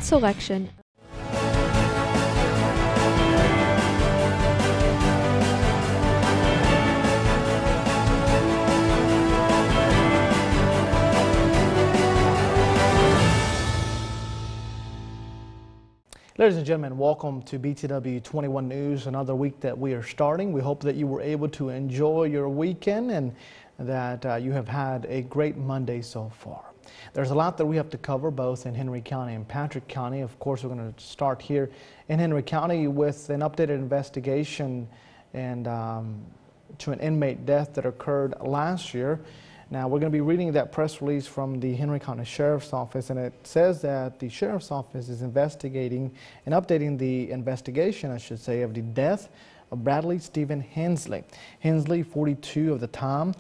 selection. Ladies and gentlemen, welcome to BTW21 News, another week that we are starting. We hope that you were able to enjoy your weekend and that you have had a great Monday so far. There's a lot that we have to cover both in Henry County and Patrick County. Of course, we're going to start here in Henry County with an updated investigation and to an inmate death that occurred last year. Now, we're going to be reading that press release from the Henry County Sheriff's Office, and it says that the Sheriff's Office is investigating and updating the investigation, I should say, of the death of Bradley Stephen Hensley. Hensley, 42 of the time,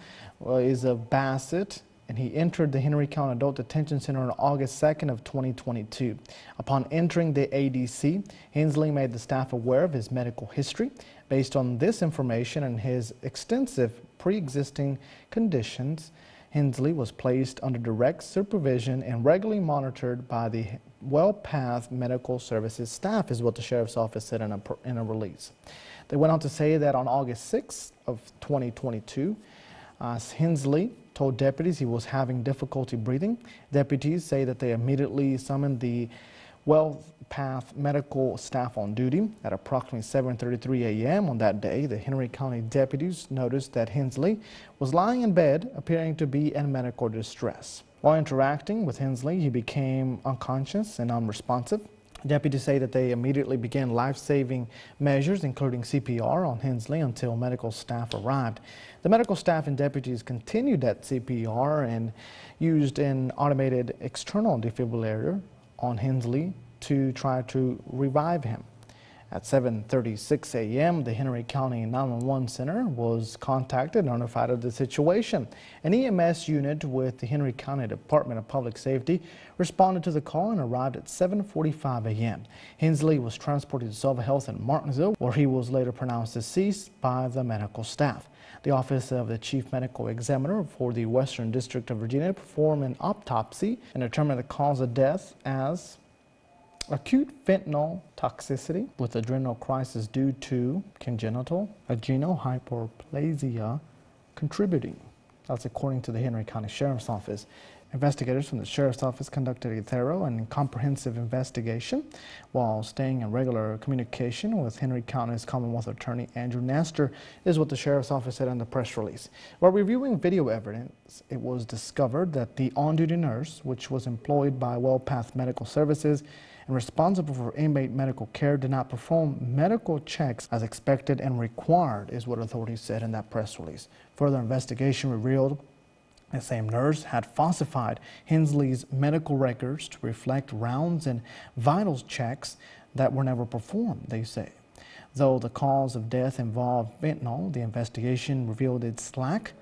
is of Bassett, and he entered the Henry County Adult Detention Center on August 2nd of 2022. Upon entering the ADC, Hensley made the staff aware of his medical history. Based on this information and his extensive pre-existing conditions, Hensley was placed under direct supervision and regularly monitored by the WellPath Medical Services staff, is what the Sheriff's Office said in a release. They went on to say that on August 6th of 2022, Hensley told deputies he was having difficulty breathing. Deputies say that they immediately summoned the WellPath medical staff on duty. At approximately 7:33 a.m. on that day, the Henry County deputies noticed that Hensley was lying in bed, appearing to be in medical distress. While interacting with Hensley, he became unconscious and unresponsive. Deputies say that they immediately began life-saving measures, including CPR, on Hensley until medical staff arrived. The medical staff and deputies continued that CPR and used an automated external defibrillator on Hensley to try to revive him. At 7:36 a.m., the Henry County 911 Center was contacted and notified of the situation. An EMS unit with the Henry County Department of Public Safety responded to the call and arrived at 7:45 a.m. Hensley was transported to Silva Health in Martinsville, where he was later pronounced deceased by the medical staff. The Office of the Chief Medical Examiner for the Western District of Virginia performed an autopsy and determined the cause of death as acute fentanyl toxicity with adrenal crisis due to congenital adrenal hyperplasia contributing. That's according to the Henry County Sheriff's Office. Investigators from the Sheriff's Office conducted a thorough and comprehensive investigation while staying in regular communication with Henry County's Commonwealth Attorney Andrew Nestor, is what the Sheriff's Office said in the press release. While reviewing video evidence, it was discovered that the on-duty nurse, which was employed by WellPath Medical Services and responsible for inmate medical care, did not perform medical checks as expected and required, is what authorities said in that press release. Further investigation revealed the same nurse had falsified Hensley's medical records to reflect rounds and vitals checks that were never performed, they say. Though the cause of death involved fentanyl, the investigation revealed its lack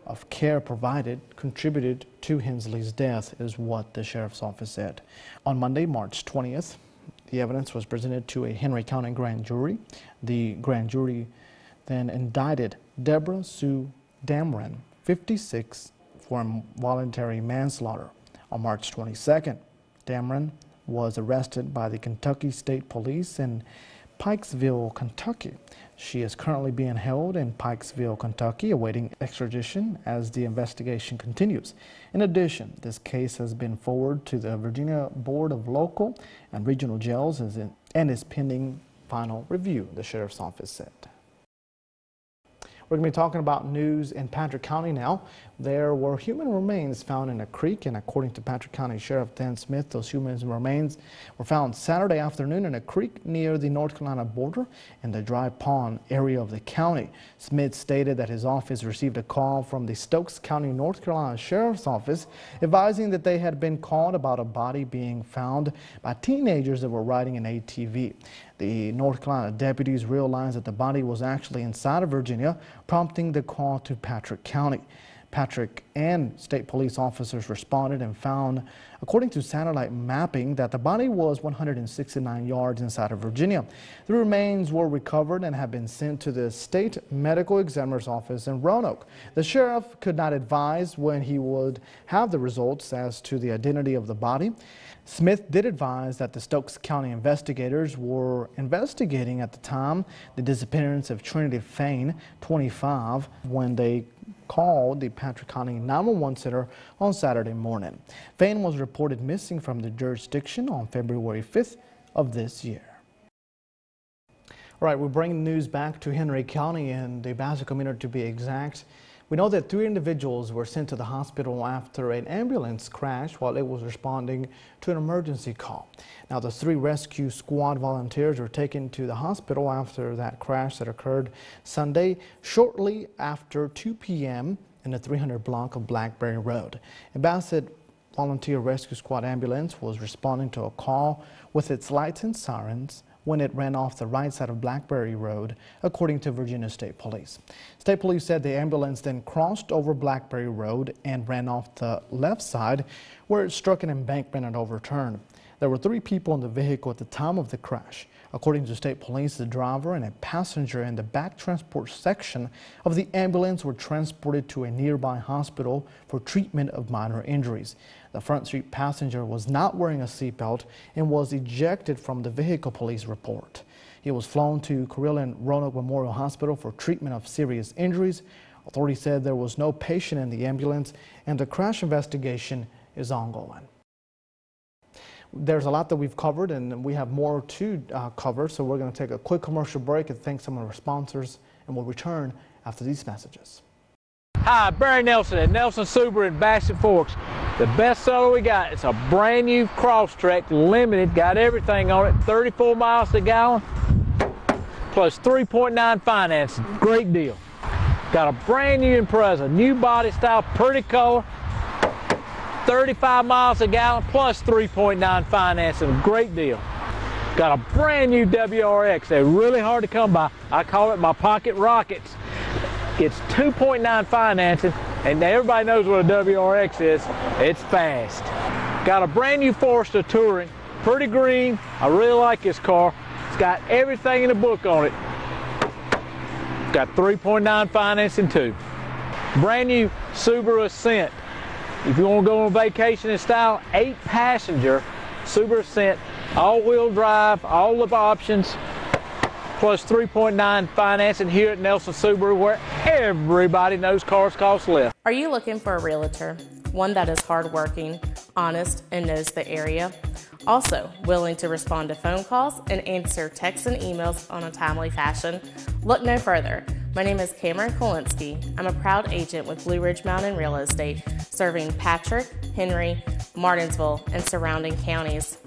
of care provided contributed to Hensley's death, is what the Sheriff's Office said. On Monday, March 20th, the evidence was presented to a Henry County grand jury. The grand jury then indicted Deborah Sue Damron, 56, for involuntary manslaughter. On March 22nd, Damron was arrested by the Kentucky State Police in Pikesville, Kentucky. She is currently being held in Pikesville, Kentucky, awaiting extradition as the investigation continues. In addition, this case has been forwarded to the Virginia Board of Local and Regional Jails and is pending final review, the Sheriff's Office said. We're going to be talking about news in Patrick County now. There were human remains found in a creek, and according to Patrick County Sheriff Dan Smith, those human remains were found Saturday afternoon in a creek near the North Carolina border in the Dry Pond area of the county. Smith stated that his office received a call from the Stokes County, North Carolina Sheriff's Office advising that they had been called about a body being found by teenagers that were riding an ATV. The North Carolina deputies realized that the body was actually inside of Virginia, prompting the call to Patrick County. Patrick and state police officers responded and found, according to satellite mapping, that the body was 169 yards inside of Virginia. The remains were recovered and have been sent to the state medical examiner's office in Roanoke. The sheriff could not advise when he would have the results as to the identity of the body. Smith did advise that the Stokes County investigators were investigating at the time the disappearance of Trinity Fain, 25, when they called the Patrick County 911 Center on Saturday morning. Fain was reported missing from the jurisdiction on February 5th of this year. All right, we're bringing news back to Henry County and the Bassett community to be exact. We know that 3 individuals were sent to the hospital after an ambulance crashed while it was responding to an emergency call. Now, the 3 rescue squad volunteers were taken to the hospital after that crash that occurred Sunday, shortly after 2 p.m. in the 300 block of Blackberry Road. A Bassett Volunteer Rescue Squad ambulance was responding to a call with its lights and sirens when it ran off the right side of Blackberry Road, according to Virginia State Police. State Police said the ambulance then crossed over Blackberry Road and ran off the left side, where it struck an embankment and overturned. There were 3 people in the vehicle at the time of the crash. According to State Police, the driver and a passenger in the back transport section of the ambulance were transported to a nearby hospital for treatment of minor injuries. The front seat passenger was not wearing a seatbelt and was ejected from the vehicle, police report. He was flown to Carilion Roanoke Memorial Hospital for treatment of serious injuries. Authorities said there was no patient in the ambulance and the crash investigation is ongoing. There's a lot that we've covered and we have more to cover, so we're going to take a quick commercial break and thank some of our sponsors, and we'll return after these messages. Hi, Barry Nelson at Nelson Subaru in Bassett Forks. The best seller we got. It's a brand new Crosstrek, limited, got everything on it, 34 miles a gallon, plus 3.9 financing. Great deal. Got a brand new Impreza, new body style, pretty color, 35 miles a gallon, plus 3.9 financing. Great deal. Got a brand new WRX. They're really hard to come by. I call it my pocket rockets. It's 2.9 financing, and everybody knows what a WRX is. It's fast. Got a brand new Forester Touring, pretty green. I really like this car. It's got everything in the book on it. Got 3.9 financing too. Brand new Subaru Ascent. If you want to go on vacation in style, 8-passenger Subaru Ascent, all-wheel drive, all the options, plus 3.9 financing here at Nelson Subaru, where everybody knows cars cost less. Are you looking for a realtor? One that is hardworking, honest, and knows the area? Also, willing to respond to phone calls and answer texts and emails on a timely fashion? Look no further. My name is Cameron Kolinsky. I'm a proud agent with Blue Ridge Mountain Real Estate, serving Patrick, Henry, Martinsville, and surrounding counties.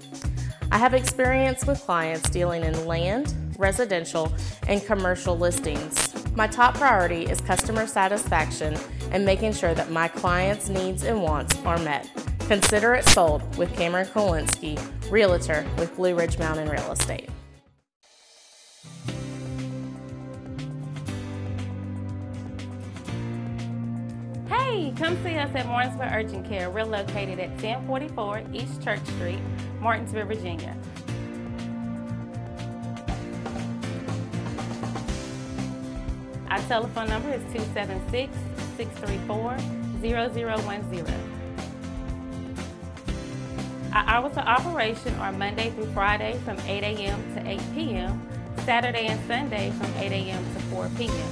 I have experience with clients dealing in land, residential, and commercial listings. My top priority is customer satisfaction and making sure that my clients' needs and wants are met. Consider it sold with Cameron Kolinsky, Realtor with Blue Ridge Mountain Real Estate. Hey, come see us at Martinsville Urgent Care. We're located at 1044 East Church Street, Martinsville, Virginia. Our telephone number is 276-634-0010. Our hours of operation are Monday through Friday from 8 a.m. to 8 p.m., Saturday and Sunday from 8 a.m. to 4 p.m.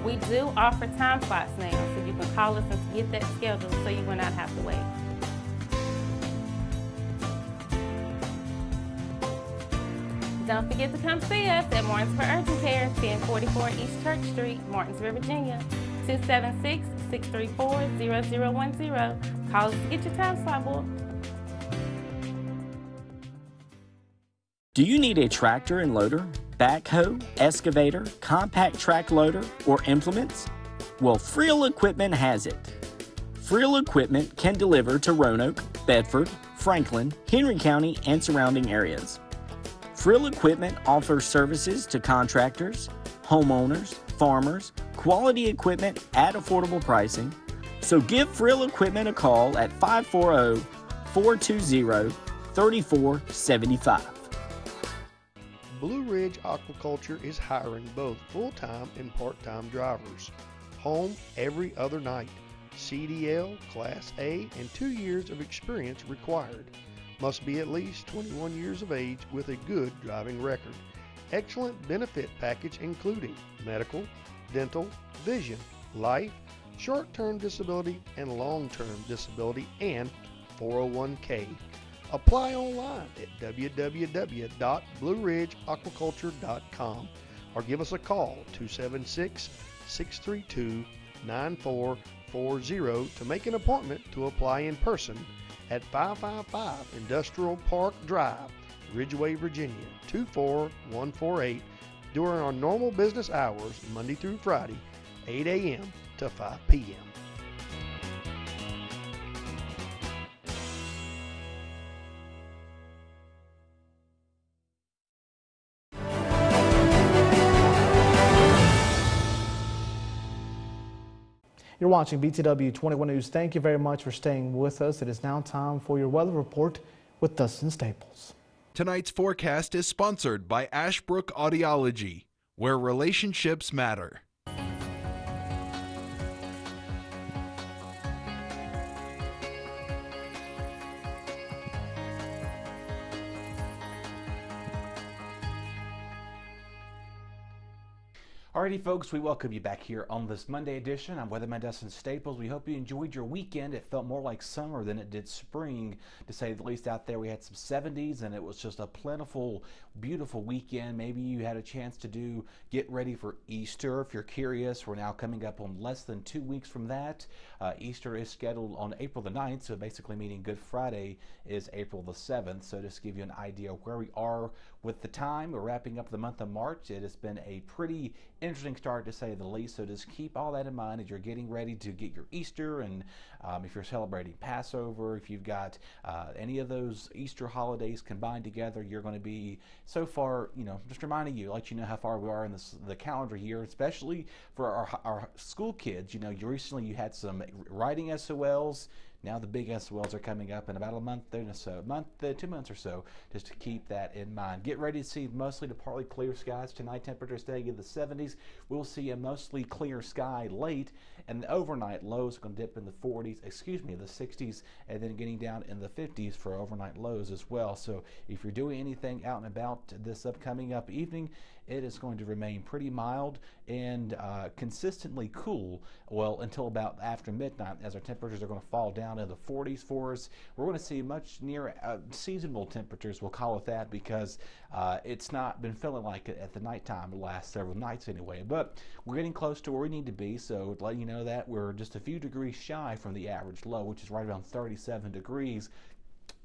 We do offer time slots now, so you can call us and get that scheduled so you will not have to wait. Don't forget to come see us at Martinsville Urgent Care, 1044 East Church Street, Martinsville, Virginia, 276-634-0010. Call us to get your time slot booked. Do you need a tractor and loader, backhoe, excavator, compact track loader, or implements? Well, Friel Equipment has it. Friel Equipment can deliver to Roanoke, Bedford, Franklin, Henry County, and surrounding areas. Friel Equipment offers services to contractors, homeowners, farmers, quality equipment at affordable pricing. So give Frill Equipment a call at 540-420-3475. Blue Ridge Aquaculture is hiring both full-time and part-time drivers. Home every other night. CDL, Class A, and 2 years of experience required. Must be at least 21 years of age with a good driving record. Excellent benefit package including medical, dental, vision, life, short-term disability, and long-term disability, and 401k. Apply online at www.blueridgeaquaculture.com or give us a call 276-632-9440 to make an appointment to apply in person at 555 Industrial Park Drive, Ridgeway, Virginia 24148 during our normal business hours Monday through Friday, 8 a.m. to 5 p.m. You're watching BTW21 News. Thank you very much for staying with us. It is now time for your weather report with Dustin Staples. Tonight's forecast is sponsored by Ashbrook Audiology, where relationships matter. Alrighty folks, we welcome you back here on this Monday edition. I'm Weatherman Dustin Staples. We hope you enjoyed your weekend. It felt more like summer than it did spring, to say the least. Out there we had some 70s and it was just a plentiful, beautiful weekend. Maybe you had a chance to get ready for Easter. If you're curious, we're now coming up on less than 2 weeks from that. Easter is scheduled on April the 9th, so basically meaning Good Friday is April the 7th. So just to give you an idea of where we are with the time, we're wrapping up the month of March. It has been a pretty interesting start, to say the least, so just keep all that in mind as you're getting ready to get your Easter, and if you're celebrating Passover, if you've got any of those Easter holidays combined together, you're going to be, so far, just reminding you, let you know how far we are in the calendar year, especially for our school kids. Recently you had some writing SOLs. Now the big SOLs are coming up in about a month, 2 months or so, just to keep that in mind. Get ready to see mostly to partly clear skies tonight. Temperatures staying in the 70s. We'll see a mostly clear sky late, and the overnight lows are going to dip in the 60s, and then getting down in the 50s for overnight lows as well. So if you're doing anything out and about this upcoming evening, it is going to remain pretty mild and consistently cool, well, until about after midnight, as our temperatures are going to fall down in the 40s for us. We're going to see much near seasonable temperatures, we'll call it that, because it's not been feeling like it at the nighttime the last several nights anyway. But we're getting close to where we need to be, so to let you know that we're just a few degrees shy from the average low, which is right around 37 degrees.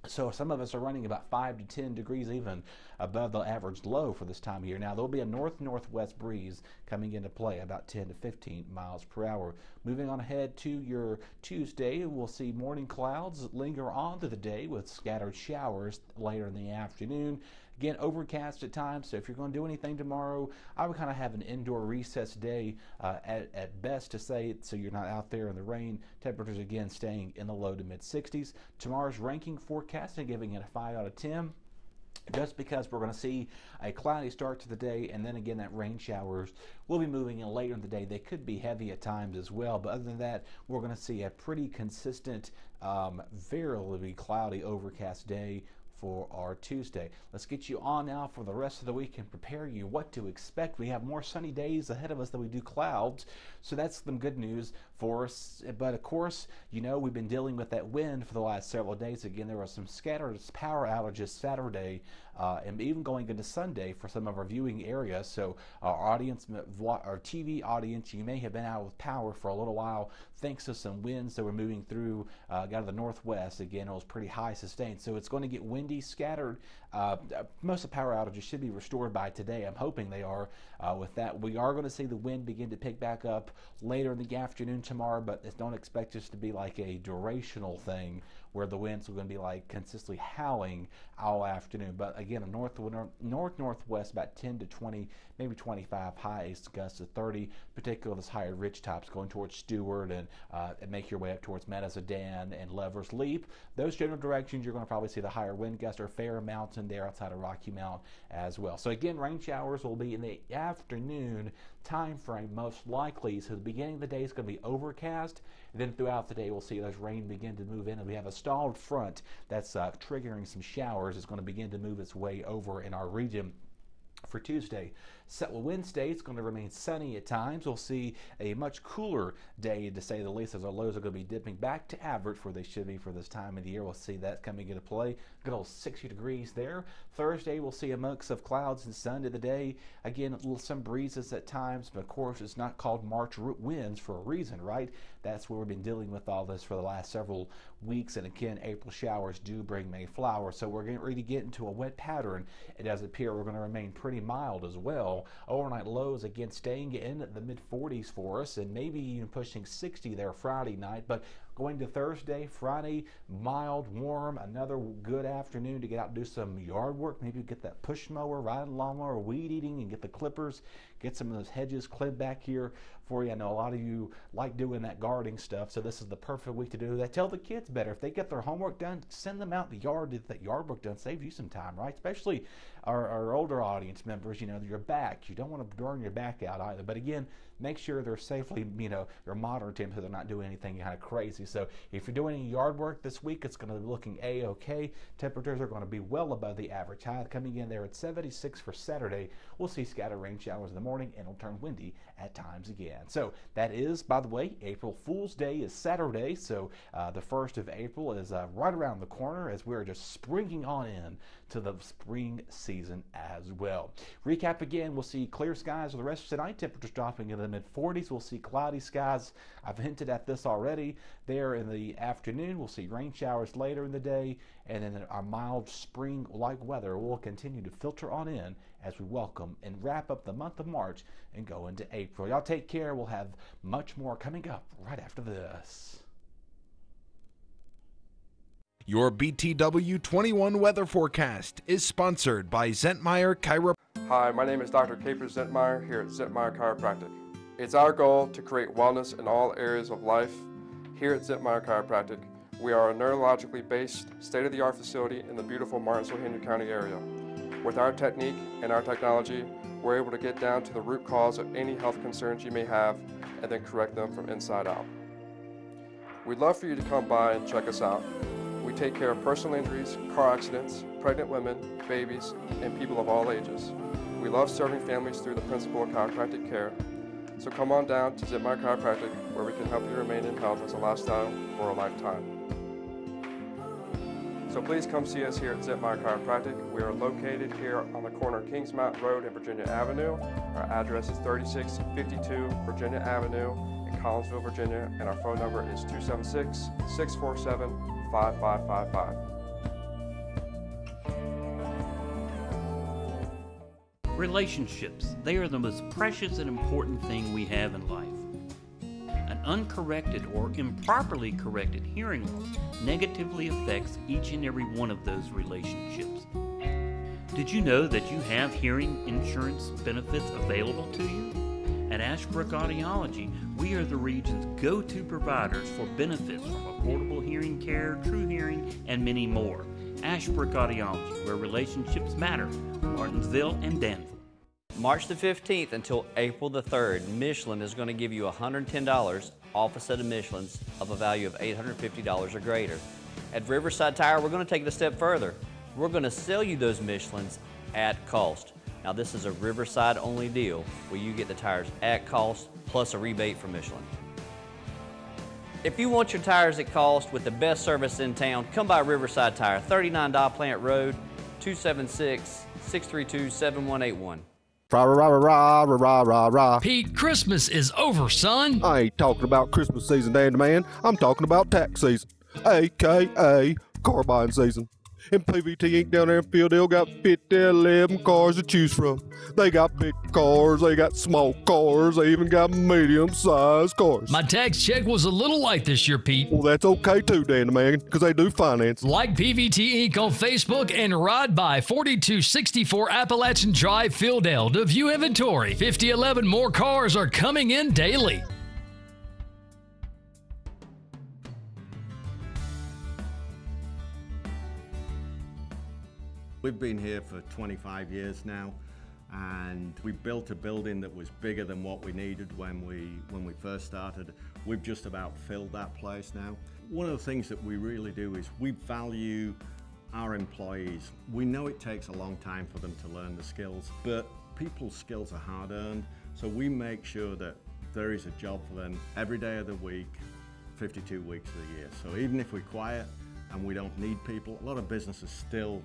So some of us are running about 5 to 10 degrees even above the average low for this time of year. Now, there'll be a north-northwest breeze coming into play, about 10 to 15 miles per hour. Moving on ahead to your Tuesday, we'll see morning clouds linger on through the day with scattered showers later in the afternoon. Again, overcast at times, so if you're going to do anything tomorrow, I would kind of have an indoor recess day at best, to say, so you're not out there in the rain. Temperatures again staying in the low to mid 60s. Tomorrow's ranking forecasting giving it a 5 out of 10. Just because we're going to see a cloudy start to the day, and then again that rain showers will be moving in later in the day. They could be heavy at times as well, but other than that, we're going to see a pretty consistent, very cloudy, overcast day for our Tuesday. Let's get you on now for the rest of the week and prepare you what to expect. We have more sunny days ahead of us than we do clouds, so that's some good news for us. But of course, we've been dealing with that wind for the last several days. Again, there were some scattered power outages Saturday and even going into Sunday for some of our viewing areas. So our TV audience, you may have been out with power for a little while thanks to some winds that were moving through out of the northwest. Again, it was pretty high sustained, so it's going to get windy, scattered. Most of the power outages should be restored by today. I'm hoping they are. With that, we are going to see the wind begin to pick back up later in the afternoon tomorrow, but don't expect this to be like a durational thing where the winds are going to be like consistently howling all afternoon. But again, a north-northwest, about 10 to 20, maybe 25, highs gusts to 30, particularly those higher ridge tops going towards Stewart and make your way up towards Medicine and Lover's Leap. Those general directions, you're going to probably see the higher wind gusts or fair mountain there outside of Rocky Mount as well. So again, rain showers will be in the afternoon time frame most likely. So the beginning of the day is going to be overcast, and then throughout the day we'll see those rain begin to move in, and we have a stalled front that's triggering some showers. It's going to begin to move its way over in our region for Tuesday. Wednesday, it's going to remain sunny at times. We'll see a much cooler day, to say the least, as our lows are going to be dipping back to average where they should be for this time of the year. We'll see that coming into play. Good old 60 degrees there. Thursday, we'll see a mix of clouds and sun to the day. Again, some breezes at times, but of course, it's not called March winds for a reason, right? That's where we've been dealing with all this for the last several weeks. And again, April showers do bring May flowers. So we're getting ready to get into a wet pattern. It does appear we're going to remain pretty mild as well. Overnight lows again staying in the mid 40s for us, and maybe even pushing 60 there Friday night. But going to Thursday, Friday, mild, warm, another good afternoon to get out and do some yard work. Maybe get that push mower, riding lawnmower, weed eating, and get the clippers, get some of those hedges clipped back here for you. I know a lot of you like doing that gardening stuff, so this is the perfect week to do that. Tell the kids better. If they get their homework done, send them out in the yard to get that yard work done. Save you some time, right? Especially our older audience members, your back. You don't want to burn your back out either. But again, make sure they're safely, your modern temps, so they're not doing anything kind of crazy. So if you're doing any yard work this week, it's going to be looking A-okay. Temperatures are going to be well above the average high, coming in there at 76 for Saturday. We'll see scattered rain showers in the morning, and it'll turn windy at times again. So that is, by the way, April Fool's Day is Saturday. So the 1st of April is right around the corner as we're just springing on in to the spring season as well. Recap again, we'll see clear skies for the rest of tonight. Temperatures dropping into the mid-40s. We'll see cloudy skies. I've hinted at this already. There in the afternoon, we'll see rain showers later in the day, and then our mild spring-like weather will continue to filter on in as we welcome and wrap up the month of March and go into April. Y'all take care. We'll have much more coming up right after this. Your BTW21 weather forecast is sponsored by Zentmeyer Chiropractic. Hi, my name is Dr. Capers Zentmeyer here at Zentmeyer Chiropractic. It's our goal to create wellness in all areas of life. Here at Zentmeyer Chiropractic, we are a neurologically based, state-of-the-art facility in the beautiful Martinsville-Henry County area. With our technique and our technology, we're able to get down to the root cause of any health concerns you may have and then correct them from inside out. We'd love for you to come by and check us out. We take care of personal injuries, car accidents, pregnant women, babies, and people of all ages. We love serving families through the principle of chiropractic care. So come on down to Zentmeyer Chiropractic, where we can help you remain in health as a lifestyle for a lifetime. So please come see us here at Zentmeyer Chiropractic. We are located here on the corner of Kings Mountain Road and Virginia Avenue. Our address is 3652 Virginia Avenue in Collinsville, Virginia, and our phone number is 276-647-5555. Relationships, they are the most precious and important thing we have in life. An uncorrected or improperly corrected hearing loss negatively affects each and every one of those relationships. Did you know that you have hearing insurance benefits available to you? At Ashbrook Audiology, we are the region's go-to providers for benefits from affordable hearing care, true hearing, and many more. Ashbrook Audiology, where relationships matter, Martinsville and Danville. March the 15th until April the 3rd, Michelin is going to give you $110 off a set of Michelins of a value of $850 or greater. At Riverside Tire, we're going to take it a step further. We're going to sell you those Michelins at cost. Now, this is a Riverside-only deal where you get the tires at cost plus a rebate from Michelin. If you want your tires at cost with the best service in town, come by Riverside Tire, 39 Dow Plant Road, 276-632-7181. Rah-rah-rah-rah-rah-rah-rah. Pete, Christmas is over, son. I ain't talking about Christmas season, Dandy Man. I'm talking about tax season, a.k.a. car buying season. And PVT Inc. down there in Fieldale got 50-11 cars to choose from. They got big cars, they got small cars, they even got medium-sized cars. My tax check was a little light this year, Pete. Well, that's okay too, Danny man, because they do finance. Like PVT Inc. on Facebook and ride by 4264 Appalachian Drive, Fieldale to view inventory. 5011 more cars are coming in daily. We've been here for 25 years now, and we built a building that was bigger than what we needed when we first started. We've just about filled that place now. One of the things that we really do is we value our employees. We know it takes a long time for them to learn the skills, but people's skills are hard-earned, so we make sure that there is a job for them every day of the week, 52 weeks of the year. So even if we're quiet and we don't need people, a lot of businesses still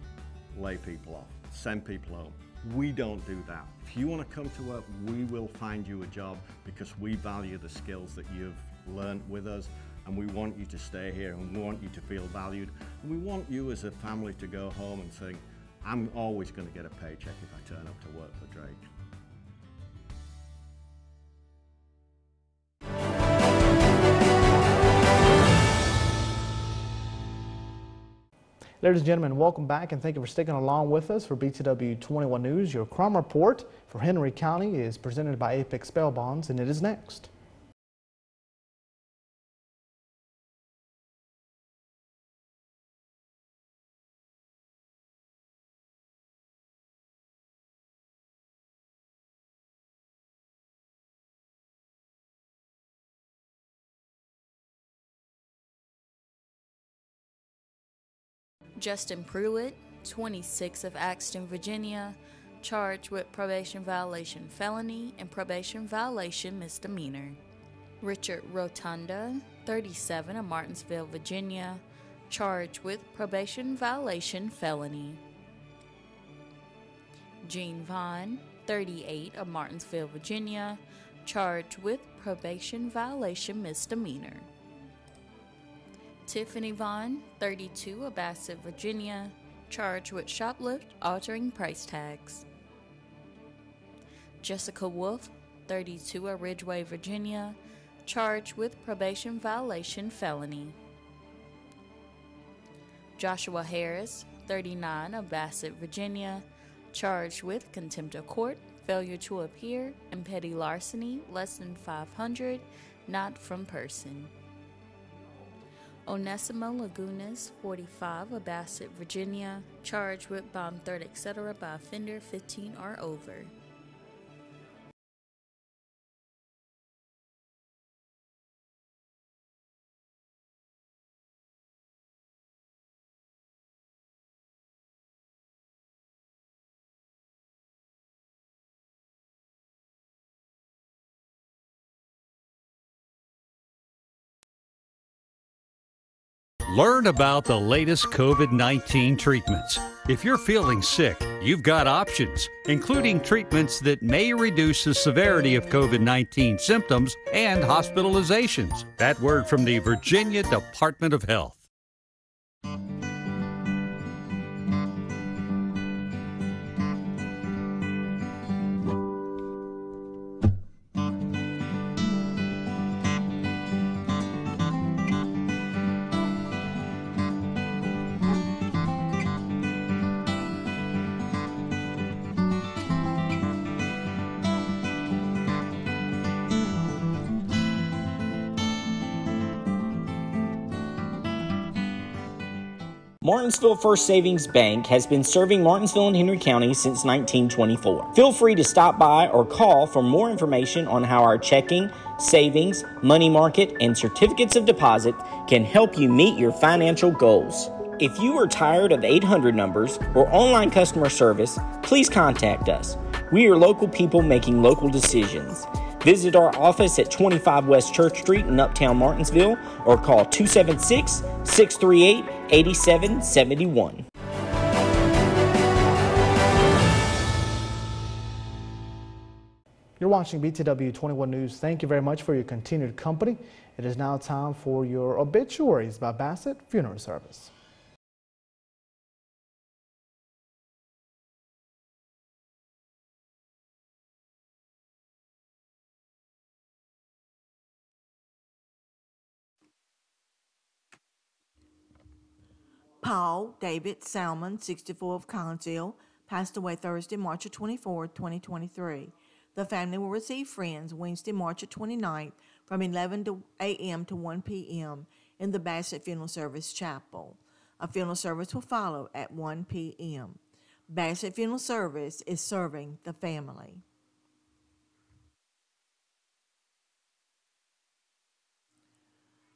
lay people off, send people home. We don't do that. If you want to come to work, we will find you a job because we value the skills that you've learned with us, and we want you to stay here, and we want you to feel valued, and we want you as a family to go home and think, I'm always going to get a paycheck if I turn up to work for Drake. Ladies and gentlemen, welcome back and thank you for sticking along with us for BTW21 News. Your crime report for Henry County is presented by Apex Bail Bonds, and it is next. Justin Pruitt, 26 of Axton, Virginia, charged with probation violation felony and probation violation misdemeanor. Richard Rotunda, 37 of Martinsville, Virginia, charged with probation violation felony. Gene Vaughn, 38 of Martinsville, Virginia, charged with probation violation misdemeanor. Tiffany Vaughn, 32 of Bassett, Virginia, charged with shoplift altering price tags. Jessica Wolf, 32 of Ridgeway, Virginia, charged with probation violation felony. Joshua Harris, 39 of Bassett, Virginia, charged with contempt of court, failure to appear, and petty larceny less than $500, not from person. Onesimo Lagunas, 45 of Bassett, Virginia, charged with bomb threat, etc. by offender 15 or over. Learn about the latest COVID-19 treatments. If you're feeling sick, you've got options, including treatments that may reduce the severity of COVID-19 symptoms and hospitalizations. That word from the Virginia Department of Health. Martinsville First Savings Bank has been serving Martinsville and Henry County since 1924. Feel free to stop by or call for more information on how our checking, savings, money market, and certificates of deposit can help you meet your financial goals. If you are tired of 800 numbers or online customer service, please contact us. We are local people making local decisions. Visit our office at 25 West Church Street in Uptown Martinsville or call 276-638-8771. You're watching BTW21 News. Thank you very much for your continued company. It is now time for your obituaries by Bassett Funeral Service. Paul David Salmon, 64 of Collinsville, passed away Thursday, March 24, 2023. The family will receive friends Wednesday, March 29th from 11 a.m. to 1 p.m. in the Bassett Funeral Service Chapel. A funeral service will follow at 1 p.m. Bassett Funeral Service is serving the family.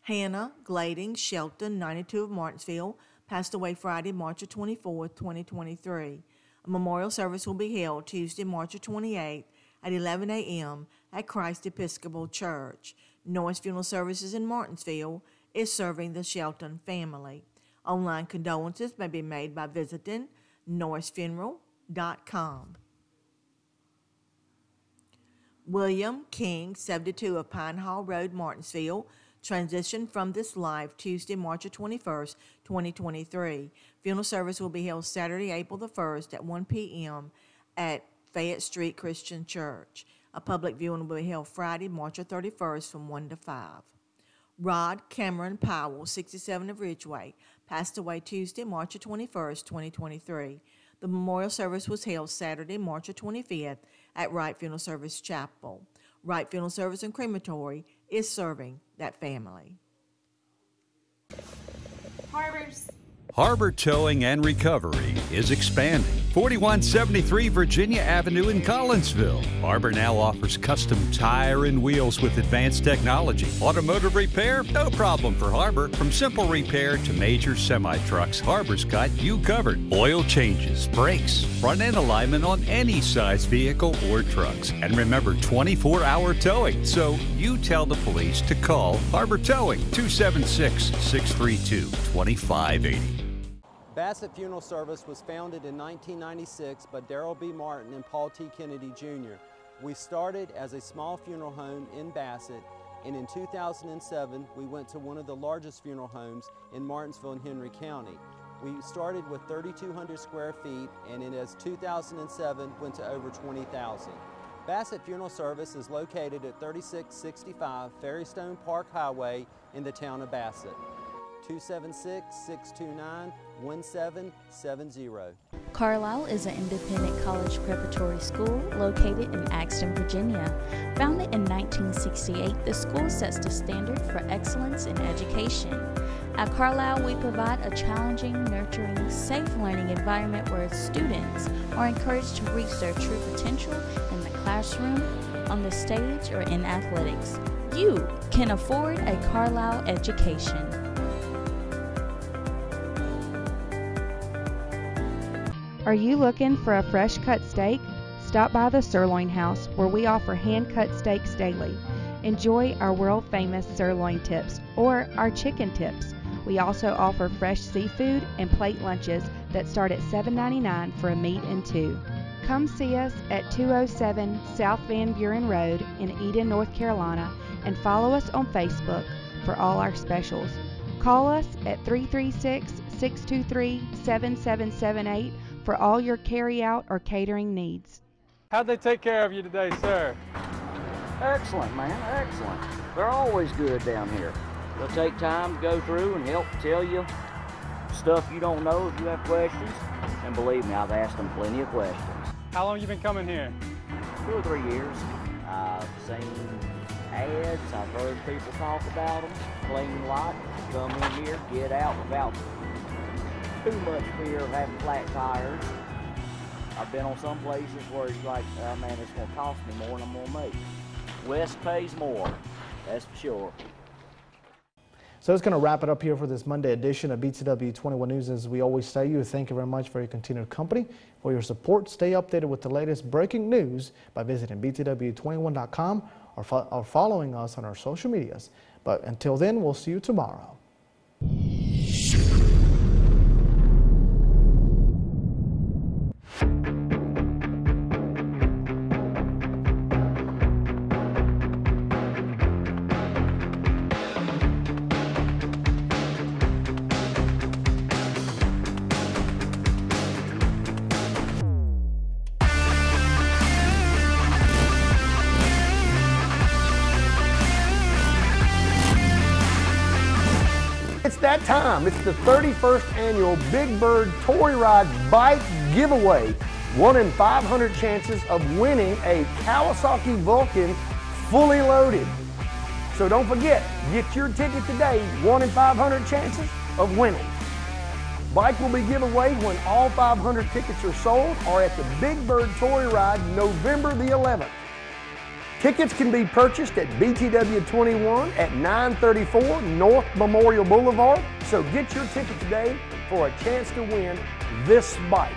Hannah Glading Shelton, 92 of Martinsville, passed away Friday, March 24, 2023. A memorial service will be held Tuesday, March 28 at 11 a.m. at Christ Episcopal Church. Norris Funeral Services in Martinsville is serving the Shelton family. Online condolences may be made by visiting norrisfuneral.com. William King, 72 of Pine Hall Road, Martinsville, transitioned from this life Tuesday, March 21st, 2023. Funeral service will be held Saturday, April the 1st at 1 p.m. at Fayette Street Christian Church. A public viewing will be held Friday, March 31st from 1 to 5. Rod Cameron Powell, 67 of Ridgeway, passed away Tuesday, March 21st, 2023. The memorial service was held Saturday, March 25th at Wright Funeral Service Chapel. Wright Funeral Service and Crematory is serving that family. Harbor Towing and Recovery is expanding. 4173 Virginia Avenue in Collinsville. Harbor now offers custom tire and wheels with advanced technology. Automotive repair? No problem for Harbor. From simple repair to major semi-trucks, Harbor's got you covered. Oil changes, brakes, front end alignment on any size vehicle or trucks. And remember, 24-hour towing. So you tell the police to call Harbor Towing, 276-632-2580. Bassett Funeral Service was founded in 1996 by Darrell B. Martin and Paul T. Kennedy Jr. We started as a small funeral home in Bassett, and in 2007 we went to one of the largest funeral homes in Martinsville and Henry County. We started with 3,200 square feet, and in 2007 went to over 20,000. Bassett Funeral Service is located at 3665 Ferrystone Park Highway in the town of Bassett. 276-629-1770. Carlisle is an independent college preparatory school located in Axton, Virginia. Founded in 1968, the school sets the standard for excellence in education. At Carlisle, we provide a challenging, nurturing, safe learning environment where students are encouraged to reach their true potential in the classroom, on the stage, or in athletics. You can afford a Carlisle education. Are you looking for a fresh cut steak? Stop by the Sirloin House, where we offer hand-cut steaks daily. Enjoy our world-famous sirloin tips or our chicken tips. We also offer fresh seafood and plate lunches that start at $7.99 for a meat and two. Come see us at 207 South Van Buren Road in Eden, North Carolina, and follow us on Facebook for all our specials. Call us at 336-623-7778 for all your carry-out or catering needs. How'd they take care of you today, sir? Excellent, man, excellent. They're always good down here. They'll take time to go through and help tell you stuff you don't know if you have questions. And believe me, I've asked them plenty of questions. How long have you been coming here? 2 or 3 years. I've seen ads, I've heard people talk about them. Clean lot, come in here, get out without too much fear of having flat tires. I've been on some places where it's like, oh man, it's going to cost me more than I'm going to make. West pays more, that's for sure. So it's going to wrap it up here for this Monday edition of BTW21 News. As we always say, thank you very much for your continued company, for your support. Stay updated with the latest breaking news by visiting BTW21.com or following us on our social medias. But until then, we'll see you tomorrow. that time. It's the 31st annual Big Bird Toy Ride Bike Giveaway. 1 in 500 chances of winning a Kawasaki Vulcan fully loaded. So don't forget, get your ticket today. 1 in 500 chances of winning. Bike will be given away when all 500 tickets are sold or at the Big Bird Toy Ride November the 11th. Tickets can be purchased at BTW21 at 934 North Memorial Boulevard. So get your ticket today for a chance to win this bike.